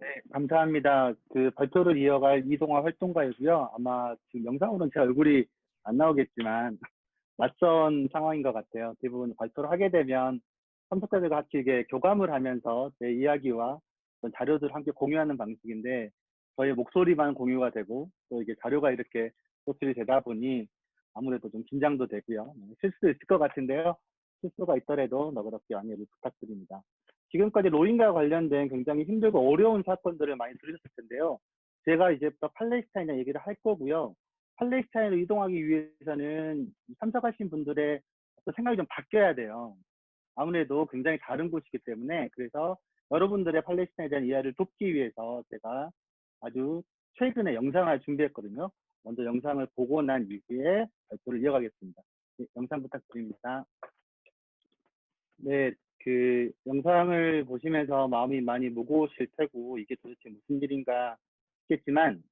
네, 감사합니다. 그 발표를 이어갈 이동화 활동가이고요. 아마 지금 영상으로는 제 얼굴이 안 나오겠지만 낯선 상황인 것 같아요. 대부분 발표를 하게 되면 참석자들과 같이 이게 교감을 하면서 제 이야기와 어떤 자료들을 함께 공유하는 방식인데 저희 목소리만 공유가 되고 또 이게 자료가 이렇게 노출이 되다 보니 아무래도 좀 긴장도 되고요. 실수도 있을 것 같은데요. 실수가 있더라도 너그럽게 양해를 부탁드립니다. 지금까지 로힝과 관련된 굉장히 힘들고 어려운 사건들을 많이 들으셨을 텐데요. 제가 이제부터 팔레스타인의 얘기를 할 거고요. 팔레스타인으로 이동하기 위해서는 참석하신 분들의 어떤 생각이 좀 바뀌어야 돼요. 아무래도 굉장히 다른 곳이기 때문에 그래서 여러분들의 팔레스타인에 대한 이해를 돕기 위해서 제가 아주 최근에 영상을 준비했거든요. 먼저 영상을 보고 난 이후에 발표를 이어가겠습니다. 네, 영상 부탁드립니다. 네, 그 영상을 보시면서 마음이 많이 무거우실 테고 이게 도대체 무슨 일인가 싶겠지만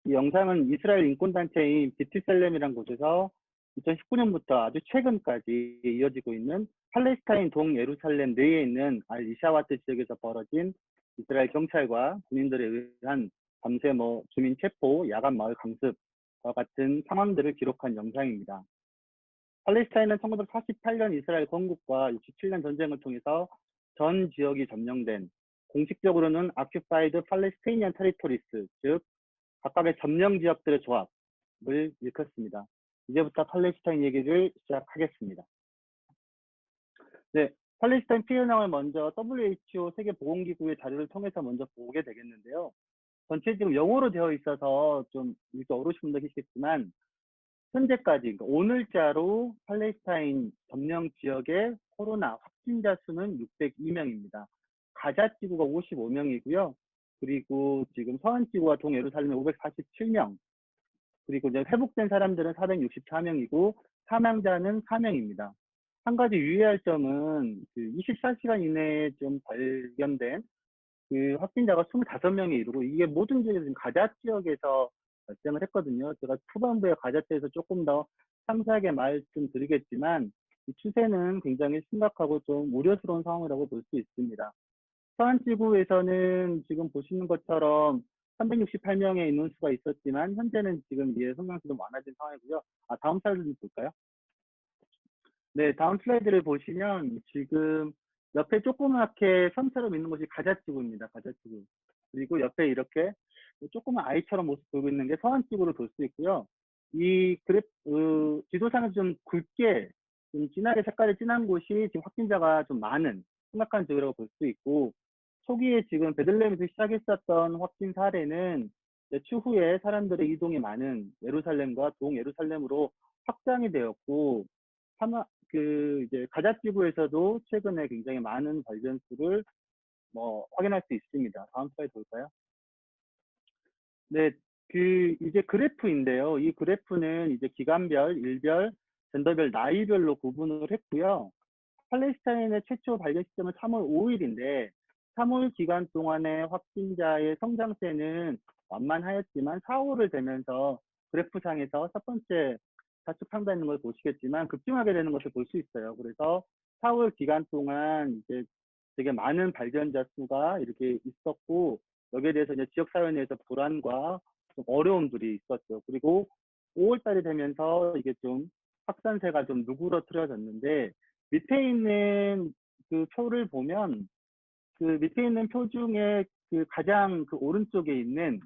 이 영상은 이스라엘 인권단체인 비틀셀렘이라는 곳에서 2019년부터 아주 최근까지 이어지고 있는 팔레스타인 동예루살렘 내에 있는 알 이샤와트 지역에서 벌어진 이스라엘 경찰과 군인들에 의한 밤새 주민 체포, 야간 마을 강습과 같은 상황들을 기록한 영상입니다. 팔레스타인은 1948년 이스라엘 건국과 67년 전쟁을 통해서 전 지역이 점령된 공식적으로는 Occupied Palestinian Territories, 즉 각각의 점령 지역들의 조합을 일컫습니다. 이제부터 팔레스타인 얘기를 시작하겠습니다. 네, 팔레스타인 피해 현황을 먼저 WHO 세계보건기구의 자료를 통해서 먼저 보게 되겠는데요. 전체 지금 영어로 되어 있어서 좀 읽기 어려우신 분도 계시겠지만 현재까지 그러니까 오늘자로 팔레스타인 점령 지역의 코로나 확진자 수는 602명입니다. 가자 지구가 55명이고요. 그리고 지금 서한 지구와 동예루살렘에 547명, 그리고 이제 회복된 사람들은 464명이고 사망자는 4명입니다. 한 가지 유의할 점은 그 24시간 이내에 좀 발견된 그 확진자가 25명에 이르고 이게 모든 지역에서 지금 가자 지역에서 발생을 했거든요. 제가 후반부에 가자 지역에서 조금 더 상세하게 말씀드리겠지만 이 추세는 굉장히 심각하고 좀 우려스러운 상황이라고 볼 수 있습니다. 서한지구에서는 지금 보시는 것처럼 368명의 인원수가 있었지만 현재는 지금 이에 성장세 좀 완화된 상황이고요. 다음 슬라이드 좀 볼까요? 네, 다음 슬라이드를 보시면 지금 옆에 조그맣게 섬처럼 있는 곳이 가자지구입니다. 가자지구. 그리고 옆에 이렇게 조그만 아이처럼 모습 보이고 있는 게 서한지구로 볼 수 있고요. 이 지도상에서 좀 굵게 좀 진하게 색깔이 진한 곳이 지금 확진자가 좀 많은 심각한 지역이라고 볼 수 있고 초기에 지금 베들레헴에서 시작했었던 확진 사례는 추후에 사람들의 이동이 많은 예루살렘과 동예루살렘으로 확장이 되었고 이제 가자 지구에서도 최근에 굉장히 많은 발견 수를 확인할 수 있습니다. 다음 슬라이드 볼까요? 네, 이제 그래프인데요. 이 그래프는 이제 기간별, 일별, 젠더별, 나이별로 구분을 했고요. 팔레스타인의 최초 발견 시점은 3월 5일인데 3월 기간 동안의 확진자의 성장세는 완만하였지만 4월을 되면서 그래프상에서 첫 번째 좌측 상단에 있는 걸 보시겠지만 급증하게 되는 것을 볼 수 있어요. 그래서 4월 기간 동안 이제 되게 많은 발견자 수가 이렇게 있었고 여기에 대해서 이제 지역사회에 대해서 불안과 좀 어려움들이 있었죠. 그리고 5월 달이 되면서 이게 좀 확산세가 좀 누그러뜨려졌는데 밑에 있는 그 표를 보면 그 밑에 있는 표 중에 그 가장 오른쪽에 있는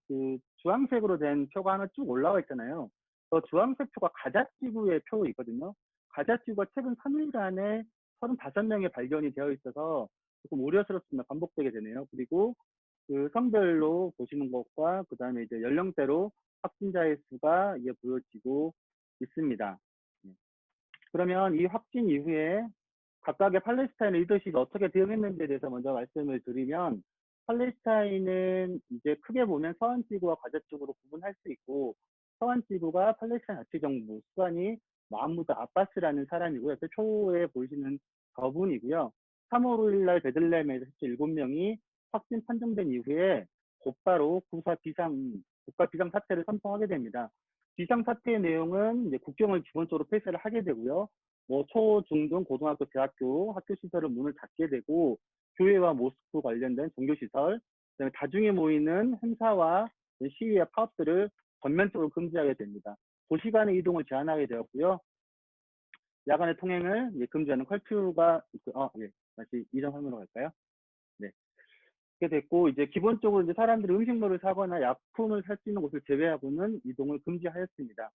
그 주황색으로 된 표가 하나 쭉 올라와 있잖아요. 저 주황색 표가 가자지구의 표이거든요. 가자지구가 최근 3일간에 35명의 발견이 되어 있어서 조금 우려스럽습니다. 반복되게 되네요. 그리고 그 성별로 보시는 것과 그 다음에 이제 연령대로 확진자의 수가 이게 보여지고 있습니다. 그러면 이 확진 이후에 각각의 팔레스타인 리더십이 어떻게 대응했는지에 대해서 먼저 말씀을 드리면 팔레스타인은 이제 크게 보면 서한지구와 가자지구로 구분할 수 있고 서한지구가 팔레스타인 자치정부 수반이 마하무드 아바스라는 사람이고요. 그 초에 보시는 저분이고요. 3월 5일 날 베들레헴에서 7명이 확진 판정된 이후에 곧바로 국가 비상사태를 선포하게 됩니다. 비상사태의 내용은 이제 국경을 기본적으로 폐쇄를 하게 되고요. 초, 중, 등, 고등학교, 대학교, 학교 시설은 문을 닫게 되고 교회와 모스크 관련된 종교시설, 그다음에 다중에 모이는 행사와 시위의 파업들을 전면적으로 금지하게 됩니다. 도시간의 이동을 제한하게 되었고요. 야간의 통행을 금지하는 커퓨가 다시 이전 화면으로 갈까요? 네. 이렇게 됐고, 이제 기본적으로 이제 사람들이 음식물을 사거나 약품을 살 수 있는 곳을 제외하고는 이동을 금지하였습니다.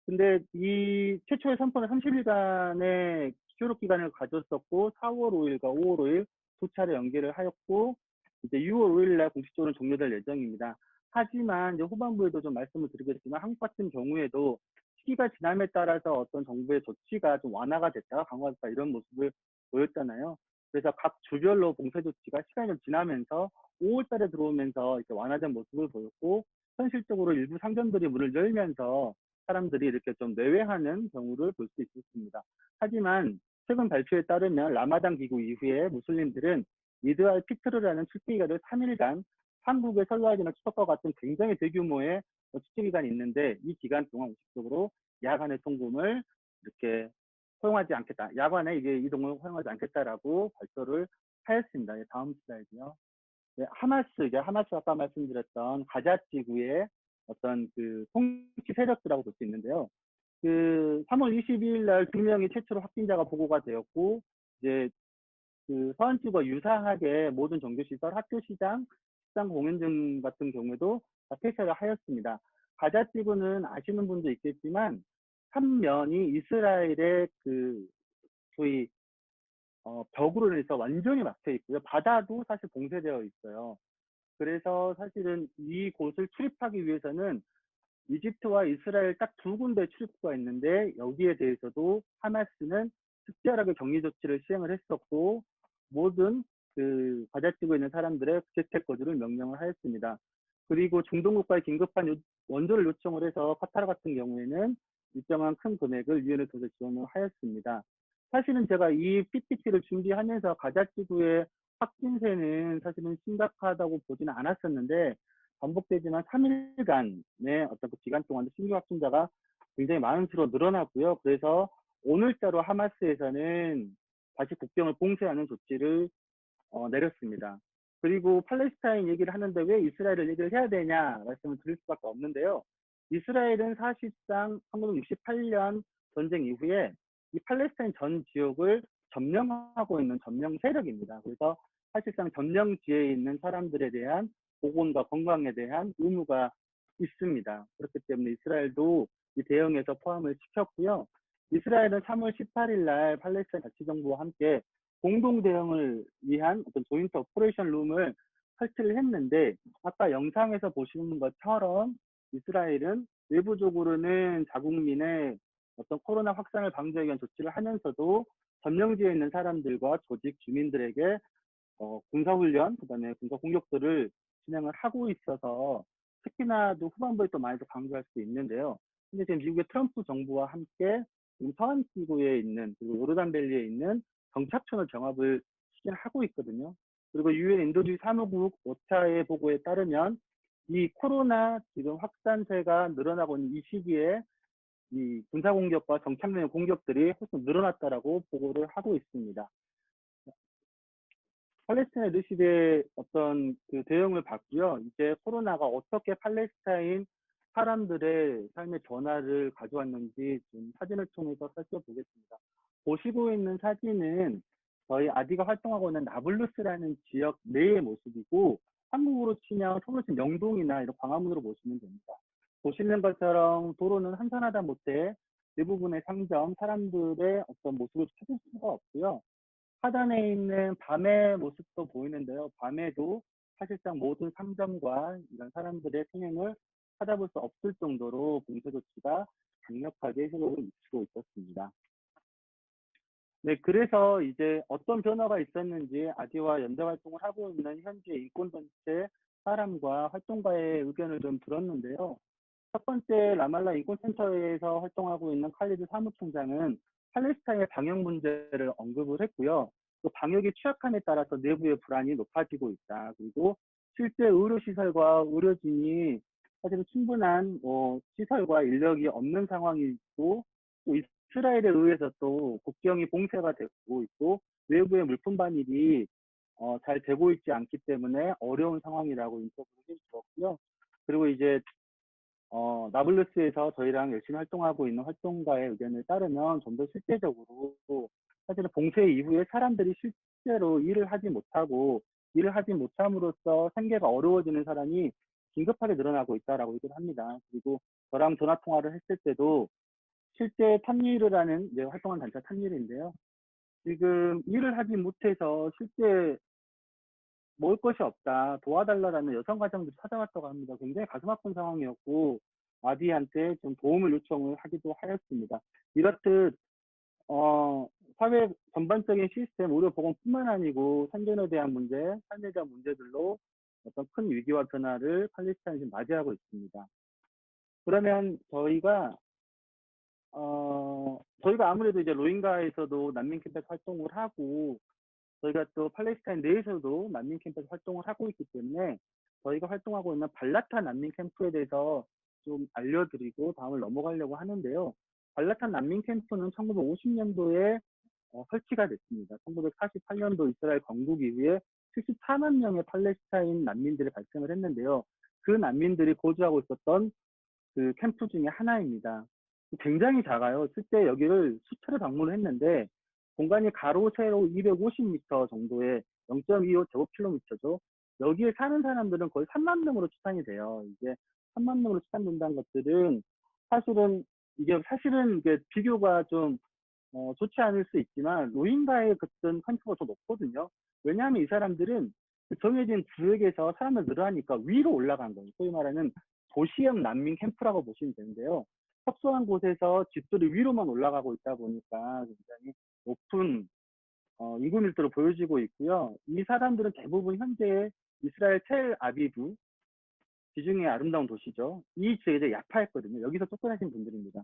근데 이 최초의 선포는 30일간의 휴록 기간을 가졌었고 4월 5일과 5월 5일 두 차례 연기를 하였고 이제 6월 5일 날 공식적으로 종료될 예정입니다. 하지만 이제 후반부에도 좀 말씀을 드리겠지만 한국 같은 경우에도 시기가 지남에 따라서 어떤 정부의 조치가 좀 완화가 됐다가 강화됐다 이런 모습을 보였잖아요. 그래서 각 주별로 봉쇄 조치가 시간이 좀 지나면서 5월 달에 들어오면서 이렇게 완화된 모습을 보였고 현실적으로 일부 상점들이 문을 열면서 사람들이 이렇게 좀 내외하는 경우를 볼 수 있었습니다. 하지만 최근 발표에 따르면 라마단 기구 이후에 무슬림들은 이드 알 피트르라는 축제기간을 3일간 한국의 설날이나 추석과 같은 굉장히 대규모의 축제기간이 있는데 이 기간 동안 공식적으로 야간의 통금을 이렇게 허용하지 않겠다. 야간에 이게 이동을 허용하지 않겠다라고 발표를 하였습니다. 다음 슬라이드요. 네, 이게 하마스 아까 말씀드렸던 가자 지구의 어떤 그 통치 세력들이라고 볼 수 있는데요. 그 3월 22일 날 2명이 최초로 확진자가 보고가 되었고, 이제 그 서한지구와 유사하게 모든 종교시설, 학교, 시장, 식당, 공연장 같은 경우에도 다 폐쇄를 하였습니다. 가자 지구는 아시는 분도 있겠지만, 삼면이 이스라엘의 그 소위 벽으로 인해서 완전히 막혀 있고요. 바다도 사실 봉쇄되어 있어요. 그래서 사실은 이곳을 출입하기 위해서는 이집트와 이스라엘 딱 두 군데 출입구가 있는데 여기에 대해서도 하마스는 특별하게 격리 조치를 시행을 했었고 모든 그 가자지구에 있는 사람들의 재택 거주를 명령을 하였습니다. 그리고 중동 국가에 긴급한 원조를 요청을 해서 카타르 같은 경우에는 일정한 큰 금액을 유엔에 통해서 지원을 하였습니다. 사실은 제가 이 PPT를 준비하면서 가자지구의 확진세는 사실은 심각하다고 보지는 않았었는데 반복되지만 3일간의 어떤 그 기간 동안 신규 확진자가 굉장히 많은 수로 늘어났고요. 그래서 오늘자로 하마스에서는 다시 국경을 봉쇄하는 조치를 내렸습니다. 그리고 팔레스타인 얘기를 하는데 왜 이스라엘을 얘기를 해야 되냐 말씀을 드릴 수밖에 없는데요. 이스라엘은 사실상 1968년 전쟁 이후에 이 팔레스타인 전 지역을 점령하고 있는 점령 세력입니다. 그래서 사실상 점령지에 있는 사람들에 대한 보건과 건강에 대한 의무가 있습니다. 그렇기 때문에 이스라엘도 이 대응에서 포함을 시켰고요. 이스라엘은 3월 18일 날 팔레스타인 자치정부와 함께 공동 대응을 위한 어떤 조인트 오퍼레이션 룸을 설치를 했는데 아까 영상에서 보시는 것처럼 이스라엘은 외부적으로는 자국민의 어떤 코로나 확산을 방지하기 위한 조치를 하면서도 점령지에 있는 사람들과 조직 주민들에게 군사훈련, 그다음에 군사 공격들을 진행을 하고 있어서 특히나 또 후반부에 또 많이 더 강조할 수 있는데요. 근데 지금 미국의 트럼프 정부와 함께 지금 서한지구에 있는 그리고 요르단밸리에 있는 정착촌을 정합을 추진하고 있거든요. 그리고 유엔 인도주의 사무국 오차의 보고에 따르면 이 코로나 지금 확산세가 늘어나고 있는 이 시기에 이 군사 공격과 정착민의 공격들이 훨씬 늘어났다라고 보고를 하고 있습니다. 팔레스타인 리시드의 어떤 그 대응을 봤고요. 이제 코로나가 어떻게 팔레스타인 사람들의 삶의 변화를 가져왔는지 좀 사진을 통해서 살펴보겠습니다. 보시고 있는 사진은 저희 아디가 활동하고 있는 나블루스라는 지역 내의 모습이고 한국으로 치면 서울로 치면 명동이나 이런 광화문으로 보시면 됩니다. 보시는 것처럼 도로는 한산하다 못해 대부분의 상점, 사람들의 어떤 모습을 찾을 수가 없고요. 하단에 있는 밤의 모습도 보이는데요. 밤에도 사실상 모든 상점과 이런 사람들의 통행을 찾아볼 수 없을 정도로 봉쇄 조치가 강력하게 효력을 미치고 있었습니다. 네, 그래서 이제 어떤 변화가 있었는지 아디와 연대 활동을 하고 있는 현재 인권단체 사람과 활동가의 의견을 좀 들었는데요. 첫 번째 라말라 인권센터에서 활동하고 있는 칼리드 사무총장은 팔레스타인의 방역 문제를 언급을 했고요. 또 방역이 취약함에 따라서 내부의 불안이 높아지고 있다. 그리고 실제 의료시설과 의료진이 사실은 충분한 시설과 인력이 없는 상황이고 또 이스라엘에 의해서 또 국경이 봉쇄가 되고 있고 외부의 물품 반입이 잘 되고 있지 않기 때문에 어려운 상황이라고 인터뷰를 해주셨고요. 그리고 이제 나블루스에서 저희랑 열심히 활동하고 있는 활동가의 의견을 따르면 좀 더 실제적으로 사실은 봉쇄 이후에 사람들이 실제로 일을 하지 못함으로써 생계가 어려워지는 사람이 긴급하게 늘어나고 있다라고 얘기를 합니다. 그리고 저랑 전화 통화를 했을 때도 실제 탑일이라는 이제 활동한 단체가 탑일인데요. 지금 일을 하지 못해서 실제 먹을 것이 없다, 도와달라라는 여성 가정들이 찾아왔다고 합니다. 굉장히 가슴 아픈 상황이었고, 아디한테 좀 도움을 요청을 하기도 하였습니다. 이렇듯, 어, 사회 전반적인 시스템, 의료보건뿐만 아니고 생존에 대한 문제, 삶에 대한 문제들로 어떤 큰 위기와 변화를 팔레스타인이 지금 맞이하고 있습니다. 그러면 저희가 아무래도 이제 로힝가에서도 난민 캠프 활동을 하고, 저희가 또 팔레스타인 내에서도 난민 캠프에서 활동을 하고 있기 때문에 저희가 활동하고 있는 발라탄 난민 캠프에 대해서 좀 알려드리고 다음을 넘어가려고 하는데요. 발라탄 난민 캠프는 1950년도에 설치가 됐습니다. 1948년도 이스라엘 건국 이후에 74만 명의 팔레스타인 난민들이 발생을 했는데요. 그 난민들이 거주하고 있었던 그 캠프 중에 하나입니다. 굉장히 작아요. 실제 여기를 수차례 방문을 했는데 공간이 가로 세로 250m 정도의 0.25 제곱킬로미터죠. 여기에 사는 사람들은 거의 3만 명으로 추산이 돼요. 이게 3만 명으로 추산된다는 것들은 사실은 이게 비교가 좀 좋지 않을 수 있지만 로힝가의 어떤 컨트가 더 높거든요. 왜냐하면 이 사람들은 그 정해진 구역에서 사람들 늘어나니까 위로 올라간 거예요. 소위 말하는 도시형 난민 캠프라고 보시면 되는데요. 협소한 곳에서 집들이 위로만 올라가고 있다 보니까 굉장히 높은 인구 밀도로 보여지고 있고요. 이 사람들은 대부분 현재 이스라엘 텔 아비브, 지중해 아름다운 도시죠. 이 지역에 이제 야파했거든요. 여기서 쫓겨나신 분들입니다.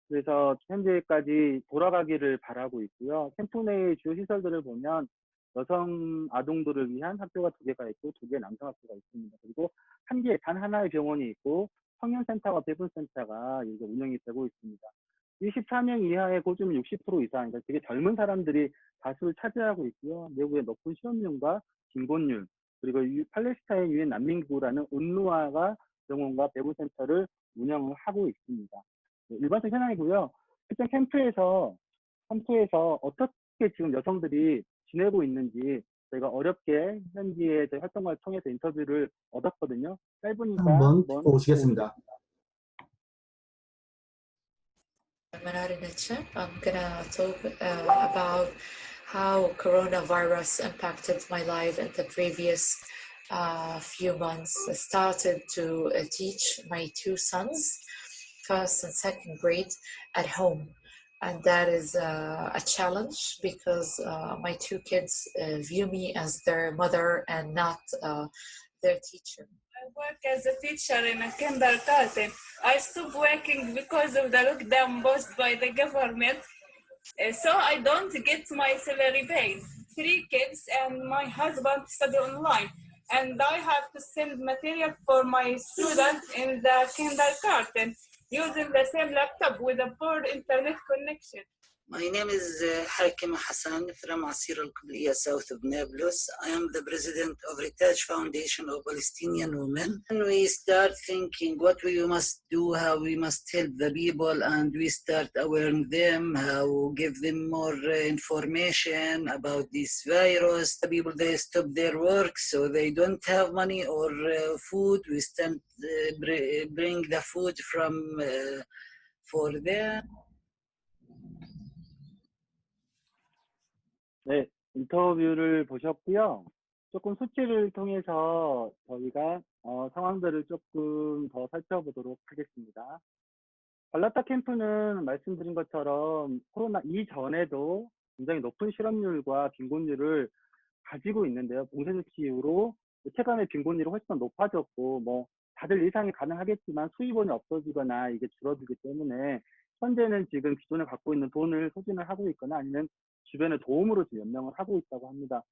그래서 현재까지 돌아가기를 바라고 있고요. 캠프 내의 주요 시설들을 보면 여성 아동들을 위한 학교가 2개가 있고 2개의 남성 학교가 있습니다. 그리고 단 하나의 병원이 있고 청년센터와 배분센터가 이제 운영이 되고 있습니다. 24명 이하의 고주민 60% 이상, 그러니까 되게 젊은 사람들이 다수를 차지하고 있고요. 내국의 높은 실업률과 빈곤율, 그리고 팔레스타인 유엔 난민기구라는 운루아가 병원과 배분센터를 운영을 하고 있습니다. 일반적 현황이고요. 실제 캠프에서 어떻게 지금 여성들이 지내고 있는지 저희가 어렵게 현지의 저희 활동가를 통해서 인터뷰를 얻었거든요. 짧으니까 한번 한번 듣고 듣고 오시겠습니다. Manari Nacha. I'm gonna talk about how coronavirus impacted my life in the previous few months. I started to teach my 2 sons, first and second grade, at home. And that is a challenge because my 2 kids view me as their mother and not their teacher. I work as a teacher in a kindergarten. I stopped working because of the lockdown imposed by the government, so I don't get my salary paid. 3 kids and my husband study online, and I have to send material for my students in the kindergarten using the same laptop with a poor internet connection. My name is Hakim Hassan from Asir al-Qibliya, south of Nablus. I am the president of Ritaj Foundation of Palestinian Women. And we start thinking what we must do, how we must help the people, and we start awareing them, how give them more information about this virus. The people, they stop their work, so they don't have money or food. We start bring the food from for them. 네, 인터뷰를 보셨고요. 조금 수치를 통해서 저희가 상황들을 조금 더 살펴보도록 하겠습니다. 발라타 캠프는 말씀드린 것처럼 코로나 이전에도 굉장히 높은 실업률과 빈곤율을 가지고 있는데요. 봉쇄 조치 이후로 체감의 빈곤율이 훨씬 더 높아졌고, 다들 예상이 가능하겠지만 수입원이 없어지거나 이게 줄어들기 때문에 현재는 지금 기존에 갖고 있는 돈을 소진을 하고 있거나 아니면 주변의 도움으로 지금 연명을 하고 있다고 합니다.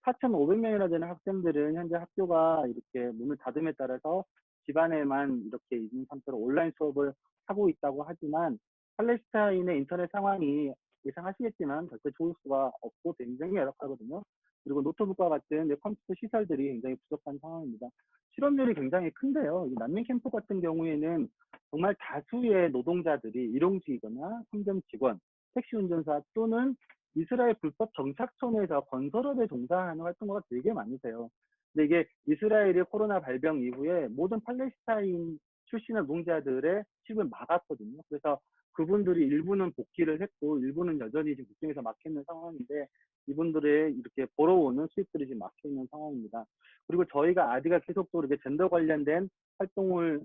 4,500명이나 되는 학생들은 현재 학교가 이렇게 문을 닫음에 따라서 집안에만 이렇게 있는 상태로 온라인 수업을 하고 있다고 하지만 팔레스타인의 인터넷 상황이 예상하시겠지만 절대 좋을 수가 없고 굉장히 열악하거든요. 그리고 노트북과 같은 컴퓨터 시설들이 굉장히 부족한 상황입니다. 실업률이 굉장히 큰데요. 이 난민 캠프 같은 경우에는 정말 다수의 노동자들이 일용직이거나 상점 직원, 택시 운전사 또는 이스라엘 불법 정착촌에서 건설업에 종사하는 활동가가 되게 많으세요. 근데 이게 이스라엘이 코로나 발병 이후에 모든 팔레스타인 출신의 노동자들의 취업을 막았거든요. 그래서 그분들이 일부는 복귀를 했고 일부는 여전히 지금 국경에서 막혀 있는 상황인데 이분들의 이렇게 벌어오는 수입들이 지금 막혀 있는 상황입니다. 그리고 저희가 아디가 계속적으로 이렇게 젠더 관련된 활동을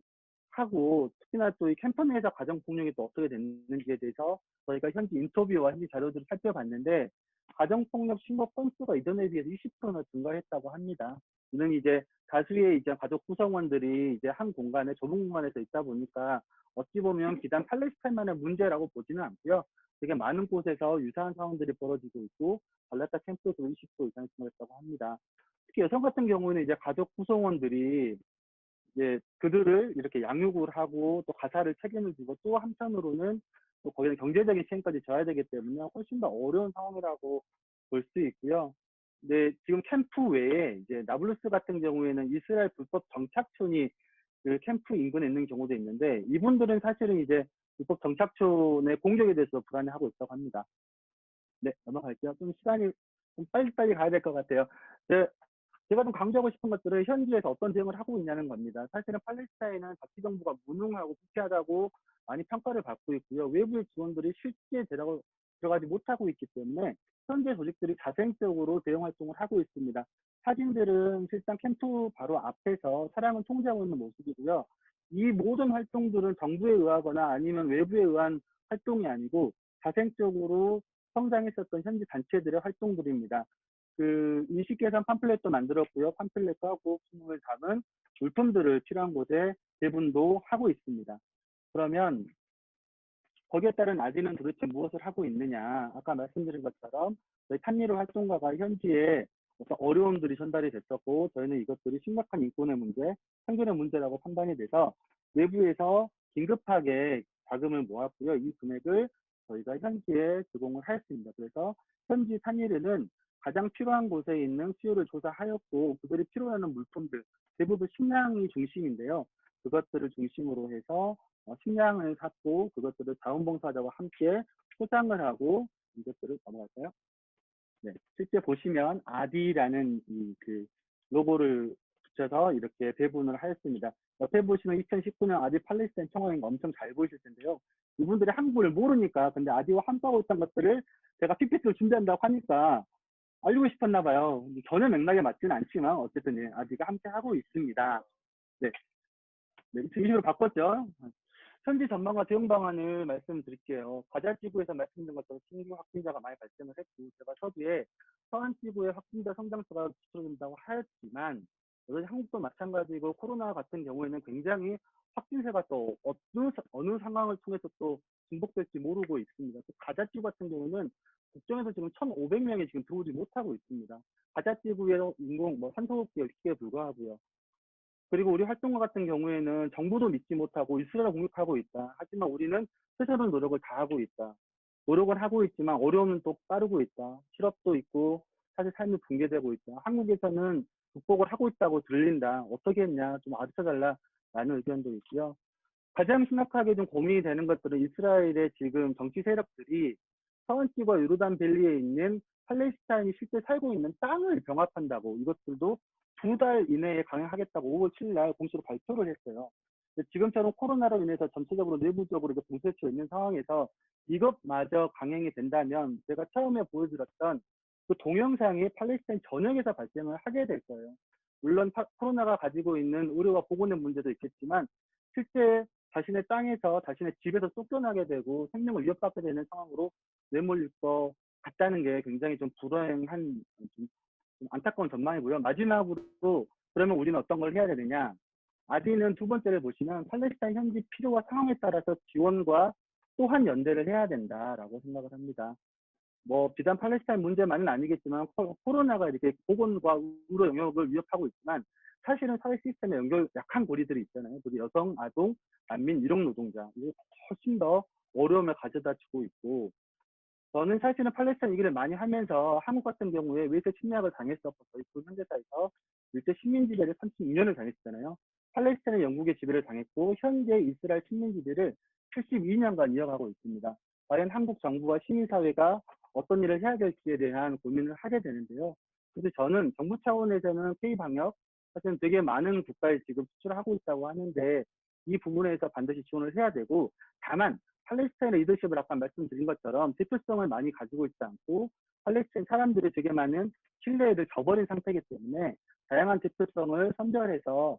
하고 특히나 또 이 캠프 내에서 가정폭력이 또 어떻게 됐는지에 대해서 저희가 현지 인터뷰와 현지 자료들을 살펴봤는데 가정폭력 신고 건수가 이전에 비해서 20%나 증가했다고 합니다. 이는 이제 다수의 이제 가족 구성원들이 이제 한 공간에 좁은 공간에서 있다 보니까 어찌 보면 비단 팔레스타인만의 문제라고 보지는 않고요. 되게 많은 곳에서 유사한 상황들이 벌어지고 있고 발라타 캠프에서 20% 이상 증가했다고 합니다. 특히 여성 같은 경우는 이제 가족 구성원들이 이제 그들을 이렇게 양육을 하고 또 가사를 책임을 지고 또 한편으로는 또 거기에 경제적인 시행까지 져야 되기 때문에 훨씬 더 어려운 상황이라고 볼 수 있고요. 근데 지금 캠프 외에 이제 나블루스 같은 경우에는 이스라엘 불법 정착촌이 그 캠프 인근에 있는 경우도 있는데 이분들은 사실은 이제 불법 정착촌의 공격에 대해서 불안해하고 있다고 합니다. 네, 넘어갈게요. 좀 시간이 좀 빨리빨리 가야 될 것 같아요. 제가 좀 강조하고 싶은 것들은 현지에서 어떤 대응을 하고 있냐는 겁니다. 사실은 팔레스타인은 자치 정부가 무능하고 부패하다고 많이 평가를 받고 있고요. 외부의 지원들이 실제 들어가지 못하고 있기 때문에 현재 조직들이 자생적으로 대응 활동을 하고 있습니다. 사진들은 실상 캠프 바로 앞에서 차량을 통제하고 있는 모습이고요. 이 모든 활동들은 정부에 의하거나 아니면 외부에 의한 활동이 아니고 자생적으로 성장했었던 현지 단체들의 활동들입니다. 그 인식계산 팜플렛도 만들었고요. 팜플렛과 구호품을 담은 물품들을 필요한 곳에 배분도 하고 있습니다. 그러면 거기에 따른 아디는 도대체 무엇을 하고 있느냐? 아까 말씀드린 것처럼 저희 탐미르 활동가가 현지에 어떤 어려움들이 전달이 됐었고 저희는 이것들이 심각한 인권의 문제, 생존의 문제라고 판단이 돼서 외부에서 긴급하게 자금을 모았고요. 이 금액을 저희가 현지에 제공을 하였습니다. 그래서 현지 산일에는 가장 필요한 곳에 있는 수요를 조사하였고 그들이 필요하는 물품들 대부분 식량이 중심인데요. 그것들을 중심으로 해서 식량을 샀고 그것들을 자원봉사자와 함께 포장을 하고 이것들을 넘어갈까요? 네, 실제 보시면 아디라는 그 로고를 붙여서 이렇게 배분을 하였습니다. 옆에 보시면 2019년 아디 팔레스타인 청원인 거 엄청 잘 보이실 텐데요. 이분들이 한국을 모르니까 근데 아디와 함께하고 있던 것들을 제가 PPT를 준비한다고 하니까 알리고 싶었나 봐요. 전혀 맥락에 맞지는 않지만 어쨌든 예, 아디가 함께 하고 있습니다. 네, 네, 중심으로 바꿨죠. 현지 전망과 대응 방안을 말씀드릴게요. 가자지구에서 말씀드린 것처럼 신규 확진자가 많이 발생을 했고 제가 서두에 서안지구의 확진자 성장세가 줄어든다고 하였지만 여전히 한국도 마찬가지고 코로나 같은 경우에는 굉장히 확진세가 또 어느 상황을 통해서 또 증폭될지 모르고 있습니다. 또 가자지구 같은 경우는 국정에서 지금 1,500명이 지금 들어오지 못하고 있습니다. 가자지구의 인공 산소호흡기가 60개에 불과하고요. 그리고 우리 활동가 같은 경우에는 정부도 믿지 못하고 이스라엘을 공격하고 있다. 하지만 우리는 최선의 노력을 다하고 있다. 노력을 하고 있지만 어려움은 또 따르고 있다. 실업도 있고 사실 삶이 붕괴되고 있다. 한국에서는 극복을 하고 있다고 들린다. 어떻게 했냐. 좀 알려달라. 라는 의견도 있고요. 가장 심각하게 좀 고민이 되는 것들은 이스라엘의 지금 정치 세력들이 서원지구와 요르단 밸리에 있는 팔레스타인이 실제 살고 있는 땅을 병합한다고 이것들도 2달 이내에 강행하겠다고 5월 7일 날 공식으로 발표를 했어요. 지금처럼 코로나로 인해서 전체적으로 내부적으로 봉쇄되어 있는 상황에서 이것마저 강행이 된다면 제가 처음에 보여드렸던 그 동영상이 팔레스타인 전역에서 발생을 하게 될 거예요. 물론 코로나가 가지고 있는 의료와 보건의 문제도 있겠지만 실제 자신의 땅에서 자신의 집에서 쫓겨나게 되고 생명을 위협받게 되는 상황으로 내몰릴 것 같다는 게 굉장히 좀 불행한 좀 안타까운 전망이고요. 마지막으로 그러면 우리는 어떤 걸 해야 되느냐? 아디는 두 번째를 보시면 팔레스타인 현지 필요와 상황에 따라서 지원과 또한 연대를 해야 된다라고 생각을 합니다. 뭐 비단 팔레스타인 문제만은 아니겠지만 코로나가 이렇게 보건과 의료 영역을 위협하고 있지만 사실은 사회 시스템에 약한 고리들이 있잖아요. 특히 여성, 아동, 난민, 일용 노동자 이게 훨씬 더 어려움을 가져다 주고 있고 저는 사실은 팔레스타인 얘기를 많이 하면서 한국 같은 경우에 외세 침략을 당했었고 저희 그 현대사에서 일제 식민지배를 32년을 당했잖아요. 팔레스타인은 영국의 지배를 당했고 현재 이스라엘 식민지배를 72년간 이어가고 있습니다. 과연 한국 정부와 시민사회가 어떤 일을 해야 될지에 대한 고민을 하게 되는데요. 그래서 저는 정부 차원에서는 K-방역, 사실은 되게 많은 국가에 지금 수출하고 있다고 하는데 이 부분에서 반드시 지원을 해야 되고, 다만 팔레스타인의 리더십을 아까 말씀드린 것처럼 대표성을 많이 가지고 있지 않고 팔레스타인 사람들이 되게 많은 신뢰를 저버린 상태이기 때문에 다양한 대표성을 선별해서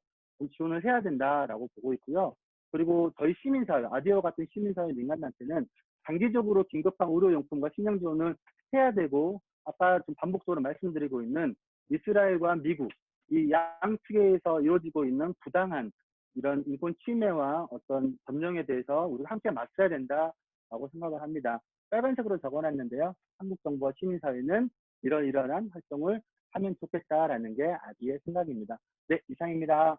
지원을 해야 된다라고 보고 있고요. 그리고 저희 시민사회, 아디오 같은 시민사회 민간단체는 장기적으로 긴급한 의료용품과 식량 지원을 해야 되고, 아까 좀 반복적으로 말씀드리고 있는 이스라엘과 미국, 이 양측에서 이루어지고 있는 부당한 이런 인권 침해와 어떤 점령에 대해서 우리가 함께 맞서야 된다라고 생각을 합니다. 빨간색으로 적어놨는데요. 한국 정부와 시민사회는 이러이러한 활동을 하면 좋겠다라는 게 아디의 생각입니다. 네, 이상입니다.